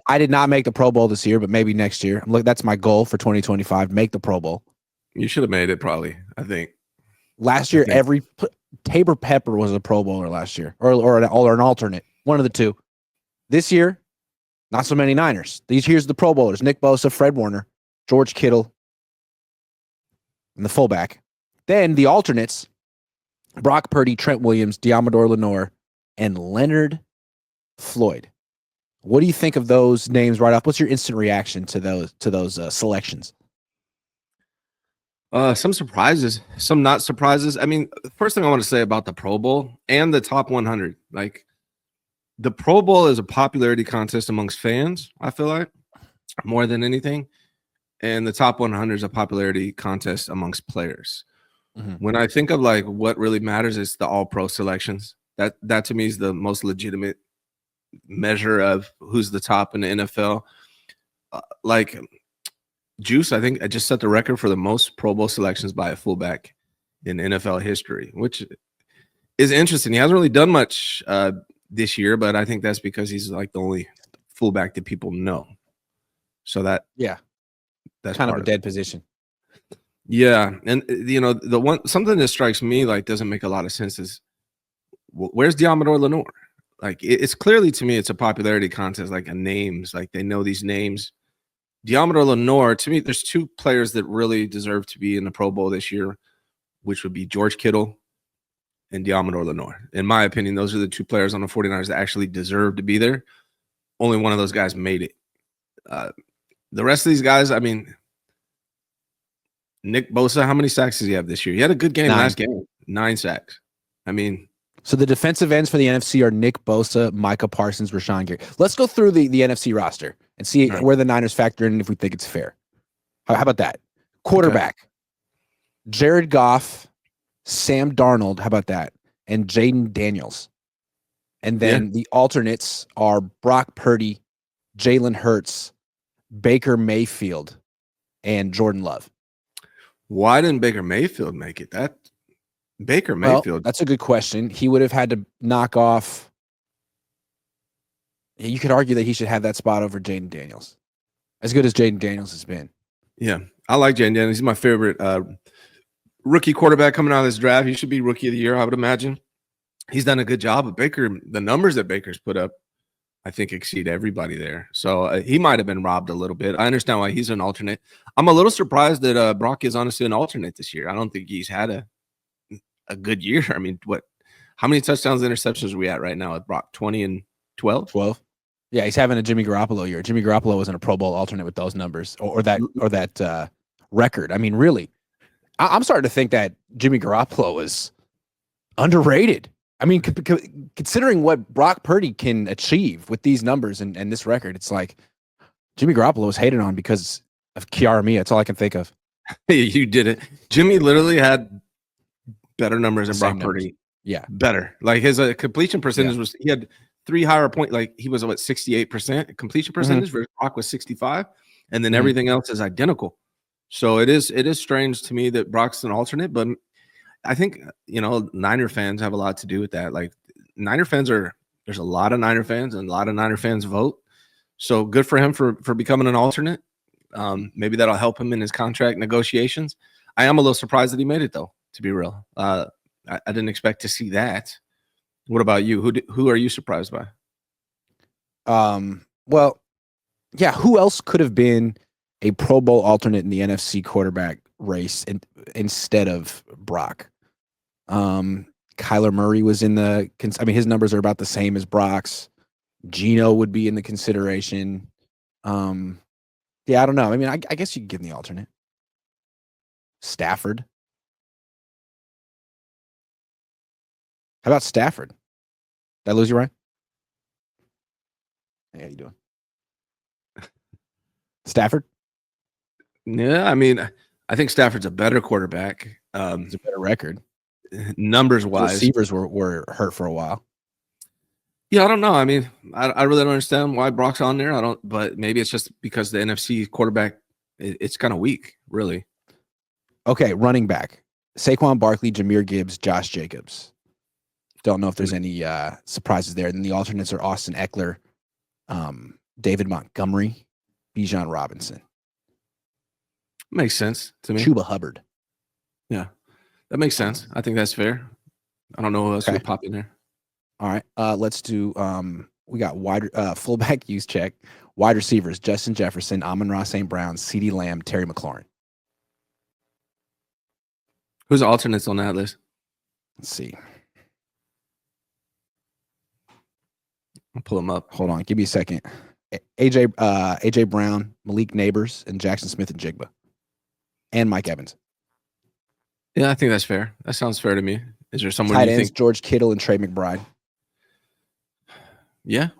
I did not make the Pro Bowl this year, but maybe next year. Look, that's my goal for 2025. Make the Pro Bowl. You should have made it probably. I think last year Tabor Pepper was a Pro Bowler last year, or an alternate, one of the two. This year, not so many Niners. Here's the Pro Bowlers: Nick Bosa, Fred Warner, George Kittle, and the fullback. Then the alternates: Brock Purdy, Trent Williams, Diamador Lenor, and Leonard Floyd. What do you think of those names right off? What's your instant reaction to those selections? Some surprises, some not surprises. I mean, the first thing I want to say about the Pro Bowl and the top 100, like the Pro Bowl is a popularity contest amongst fans, I feel like, more than anything. And the top 100 is a popularity contest amongst players. Mm-hmm. When I think of like what really matters is the all-pro selections. That to me is the most legitimate measure of who's the top in the NFL. Like Juice, I think I just set the record for the most Pro Bowl selections by a fullback in NFL history, which is interesting. He hasn't really done much this year, but I think that's because he's like the only fullback that people know. So that's kind of a dead position. Yeah, and something that strikes me like doesn't make a lot of sense is where's Diamador Lenor? Like it's clearly to me it's a popularity contest, like a names, like they know these names. Diamador Lenor, to me, there's two players that really deserve to be in the Pro Bowl this year, which would be George Kittle and Diamador Lenor. In my opinion, those are the two players on the 49ers that actually deserve to be there. Only one of those guys made it. The rest of these guys, I mean, Nick Bosa, how many sacks does he have this year? He had a good game last game, 9 sacks. I mean, so the defensive ends for the NFC are Nick Bosa, Micah Parsons, Rashawn Gary. Let's go through the NFC roster and see where the Niners factor in if we think it's fair. How about that? Quarterback, Jared Goff, Sam Darnold. How about that? And Jaden Daniels. And then the alternates are Brock Purdy, Jalen Hurts, Baker Mayfield, and Jordan Love. Why didn't Baker Mayfield make it? Baker Mayfield. Well, that's a good question. He would have had to knock off. You could argue that he should have that spot over Jaden Daniels. As good as Jaden Daniels has been. Yeah, I like Jaden Daniels. He's my favorite rookie quarterback coming out of this draft. He should be rookie of the year, I would imagine. He's done a good job. But Baker, the numbers that Baker's put up, I think exceed everybody there. So he might have been robbed a little bit. I understand why he's an alternate. I'm a little surprised that Brock is honestly an alternate this year. I don't think he's had a good year. I mean, how many touchdowns and interceptions are we at right now with Brock? 20 and 12? 12. Yeah, he's having a Jimmy Garoppolo year. Jimmy Garoppolo wasn't a Pro Bowl alternate with those numbers or that record. I mean, really, I'm starting to think that Jimmy Garoppolo was underrated. I mean, considering what Brock Purdy can achieve with these numbers and this record, it's like Jimmy Garoppolo was hated on because of Kiara Mia. That's all I can think of. You did it. Jimmy literally had better numbers than Brock Purdy. Yeah. Better. Like his completion percentage was, he had 3 higher point, like he was 68% completion percentage versus Brock was 65. And then everything else is identical. So it is strange to me that Brock's an alternate, but I think, Niner fans have a lot to do with that. Like Niner fans there's a lot of Niner fans and a lot of Niner fans vote. So good for him for becoming an alternate. Maybe that'll help him in his contract negotiations. I am a little surprised that he made it though, to be real. I didn't expect to see that. What about you? Who are you surprised by? Well, yeah, who else could have been a Pro Bowl alternate in the NFC quarterback race instead of Brock? Kyler Murray was in his numbers are about the same as Brock's. Geno would be in the consideration. Yeah, I don't know. I mean, I guess you could give him the alternate. Stafford. How about Stafford? Did I lose you, Ryan? Hey, how you doing? Stafford? Yeah, I mean, I think Stafford's a better quarterback. It's a better record. Numbers wise. Receivers were hurt for a while. Yeah, I don't know. I mean, I really don't understand why Brock's on there. But maybe it's just because the NFC quarterback, it's kind of weak, really. Okay, running back. Saquon Barkley, Jahmyr Gibbs, Josh Jacobs. Don't know if there's any surprises there. And then the alternates are Austin Eckler, David Montgomery, Bijan Robinson, Makes sense to me. Chuba Hubbard. Yeah, that makes sense. I think that's fair. I don't know who else would pop in there. All right. Let's do we got fullback use check. Wide receivers, Justin Jefferson, Amon-Ra St. Brown, CeeDee Lamb, Terry McLaurin. Who's the alternates on that list? Let's see. I'll pull them up. Hold on. Give me a second. AJ Brown, Malik Neighbors, and Jackson Smith and Jigba. And Mike Evans. Yeah, I think that's fair. That sounds fair to me. Is there someone Tight you ends, think? George Kittle and Trey McBride. Yeah.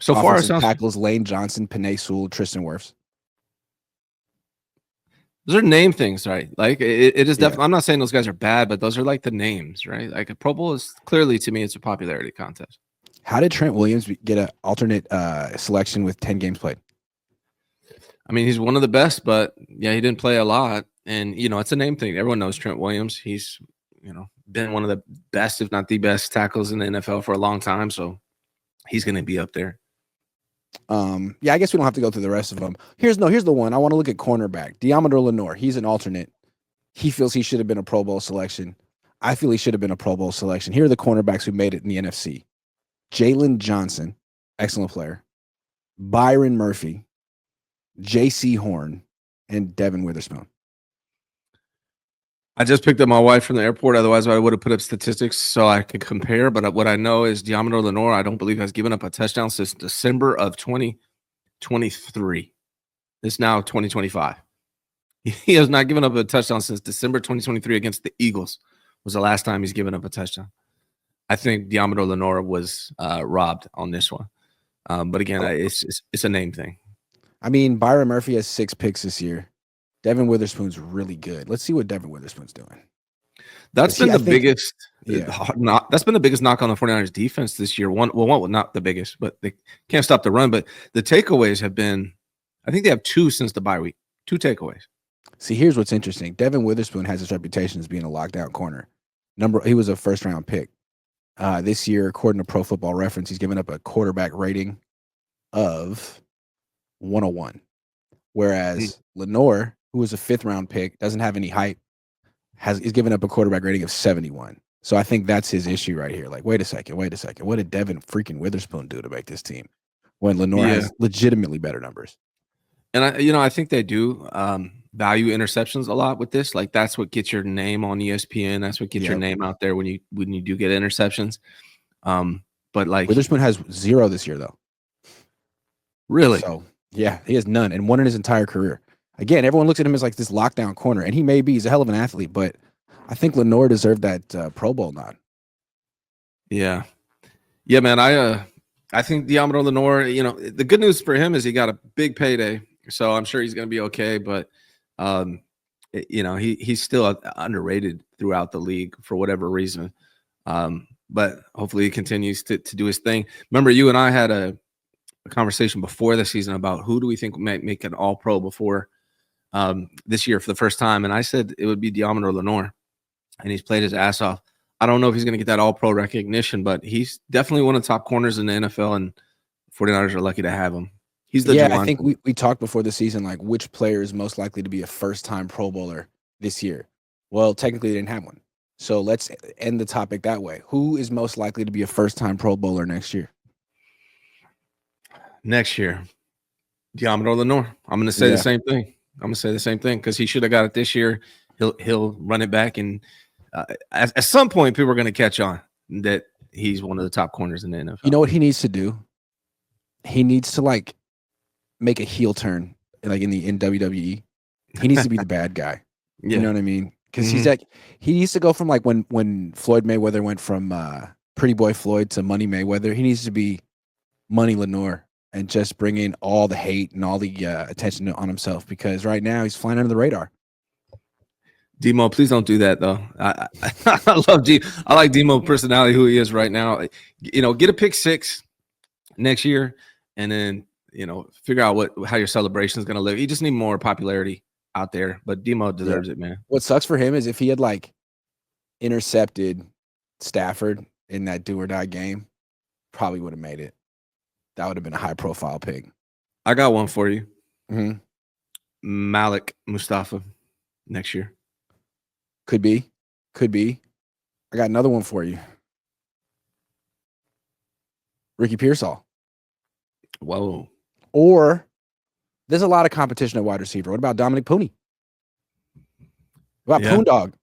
So far, it sounds. Tackles, Lane Johnson, Penei Sewell, Tristan Wirfs. Those are name things, right? Like it is definitely. I'm not saying those guys are bad, but those are like the names, right? Like a Pro Bowl is clearly, to me, it's a popularity contest. How did Trent Williams get an alternate selection with 10 games played? I mean, he's one of the best, but yeah, he didn't play a lot. And, it's a name thing. Everyone knows Trent Williams. He's, been one of the best, if not the best tackles in the NFL for a long time. So he's going to be up there. Yeah, I guess we don't have to go through the rest of them. Here's the one. I want to look at cornerback. Deommodore Lenor. He's an alternate. He feels he should have been a Pro Bowl selection. I feel he should have been a Pro Bowl selection. Here are the cornerbacks who made it in the NFC. Jalen Johnson, excellent player. Byron Murphy, J.C. Horn, and Devin Witherspoon. I just picked up my wife from the airport. Otherwise, I would have put up statistics so I could compare. But what I know is Deommodore Lenor, I don't believe, has given up a touchdown since December of 2023. It's now 2025. He has not given up a touchdown since December 2023 against the Eagles. Was the last time he's given up a touchdown. I think Deommodore Lenor was robbed on this one. But again, it's a name thing. I mean, Byron Murphy has 6 picks this year. Devin Witherspoon's really good. Let's see what Devin Witherspoon's doing. That's been the biggest that's been the biggest knock on the 49ers defense this year. One, not the biggest, but they can't stop the run. But the takeaways have been, I think they have 2 since the bye week. 2 takeaways. See, here's what's interesting. Devin Witherspoon has his reputation as being a lockdown corner. He was a first-round pick. This year, according to Pro Football Reference, he's given up a quarterback rating of 101. Whereas Lenor, who was a 5th-round pick, doesn't have any hype, is giving up a quarterback rating of 71. So I think that's his issue right here. Like, wait a second. What did Devin freaking Witherspoon do to make this team when Lenor has legitimately better numbers? And I think they do value interceptions a lot with this. Like that's what gets your name on ESPN. That's what gets your name out there when you do get interceptions. But like Witherspoon has 0 this year though. Really? So yeah, he has none and 1 in his entire career. Again, everyone looks at him as like this lockdown corner, and he's a hell of an athlete, but I think Lenor deserved that Pro Bowl nod. Yeah, man. I think Deommodore Lenor. The good news for him is he got a big payday, so I'm sure he's going to be okay. But he's still underrated throughout the league for whatever reason. But hopefully he continues to do his thing. Remember, you and I had a conversation before the season about who do we think might make an All-Pro before this year for the first time, and I said it would be Deommodore Lenor, and he's played his ass off. I don't know if he's going to get that All-Pro recognition, but he's definitely one of the top corners in the NFL, and 49ers are lucky to have him. He's the I think we talked before the season, like which player is most likely to be a first-time Pro Bowler this year. Well, technically they didn't have one. So let's end the topic that way. Who is most likely to be a first-time Pro Bowler next year? Next year, Deommodore Lenor. I'm going to say the same thing. Because he should have got it this year. He'll run it back, and at some point, people are going to catch on that he's one of the top corners in the NFL. You know what he needs to do? He needs to like make a heel turn, like in WWE. He needs to be the bad guy. You know what I mean? Because he's like, he needs to go from like when Floyd Mayweather went from Pretty Boy Floyd to Money Mayweather. He needs to be Money Lenor and just bring in all the hate and all the attention on himself, because right now he's flying under the radar. Demo, please don't do that though. I love D. I like Demo personality, who he is right now. Get a pick 6 next year, and then figure out how your celebration is going to live. You just need more popularity out there, but Demo deserves it, man. What sucks for him is if he had like intercepted Stafford in that do or die game, probably would have made it. That would have been a high profile pick. I got one for you. Mm-hmm. Malik Mustafa next year. Could be. I got another one for you. Ricky Pearsall. Whoa. Or there's a lot of competition at wide receiver. What about Dominic Pooney? What about Poondog?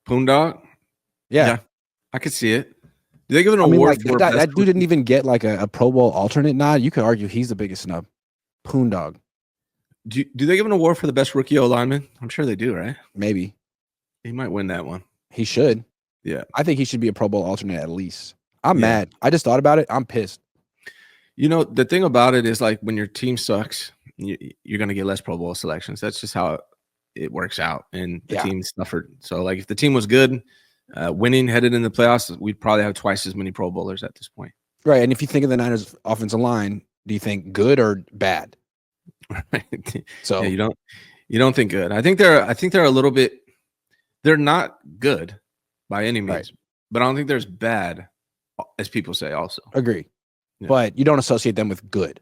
Poondog? Yeah. I could see it. Do they give an award for that dude didn't even get like a Pro Bowl alternate nod? You could argue he's the biggest snub. Poondog. Do they give an award for the best rookie O lineman? I'm sure they do, right? Maybe. He might win that one. He should. Yeah. I think he should be a Pro Bowl alternate at least. I'm mad. I just thought about it. I'm pissed. You know, the thing about it is like when your team sucks, you're going to get less Pro Bowl selections. That's just how it works out. And the team suffered. So like if the team was good, winning, headed in the playoffs, we'd probably have twice as many Pro Bowlers at this point. Right. And if you think of the Niners offensive line, do you think good or bad? Right. So you don't think good. I think they're a little bit, they're not good by any means, but I don't think they're as bad as people say also. Agree. Yeah. But you don't associate them with good.